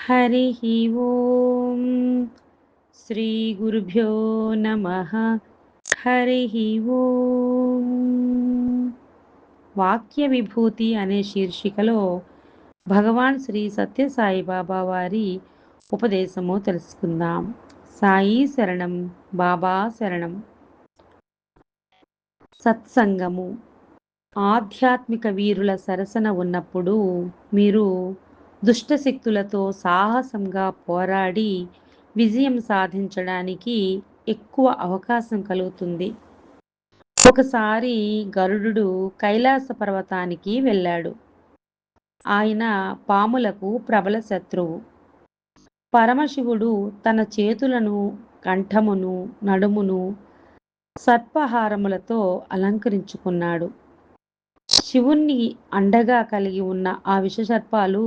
हरिः ఓం శ్రీ గురుభ్యో నమః. హరిः ఓం. వాక్య విభూతి అనే శీర్షికలో భగవాన్ శ్రీ సత్యసాయి బాబా వారి ఉపదేశము తెలుసుకుందాం. సాయి శరణం, బాబా శరణం. సత్సంగము. ఆధ్యాత్మిక వీరుల సరసన ఉన్నప్పుడు మీరు దుష్టశక్తులతో సాహసంగా పోరాడి విజయం సాధించడానికి ఎక్కువ అవకాశం కలుగుతుంది. ఒకసారి గరుడు కైలాస పర్వతానికి వెళ్ళాడు. ఆయన పాములకు ప్రబల శత్రువు. పరమశివుడు తన చేతులను, కంఠమును, నడుమును సర్పహారములతో అలంకరించుకున్నాడు. శివుణ్ణి అండగా కలిగి ఉన్న ఆ విషసర్పాలు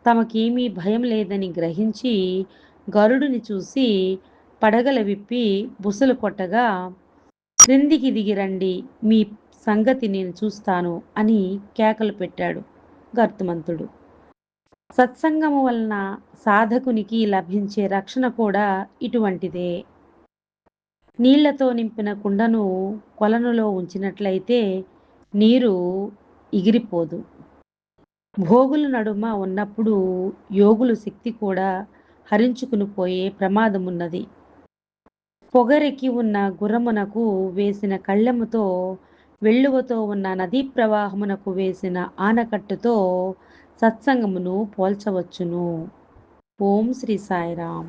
తమకేమీ భయం లేదని గ్రహించి గరుడుని చూసి పడగల విప్పి బుసలు కొట్టగా, క్రిందికి దిగి రండి, మీ సంగతి నేను చూస్తాను అని కేకలు పెట్టాడు గర్తుమంతుడు. సత్సంగము వలన సాధకునికి లభించే రక్షణ కూడా ఇటువంటిదే. నీళ్లతో నింపిన కుండను కొలనులో ఉంచినట్లయితే నీరు ఎగిరిపోదు. భోగుల నడుమ ఉన్నప్పుడు యోగుల శక్తి కూడా హరించుకుని పోయే ప్రమాదమున్నది. పొగరెక్కి ఉన్న గుర్రమునకు వేసిన కళ్ళెముతో, వెల్లువతో ఉన్న నదీ ప్రవాహమునకు వేసిన ఆనకట్టుతో సత్సంగమును పోల్చవచ్చును. ఓం శ్రీ సాయిరాం.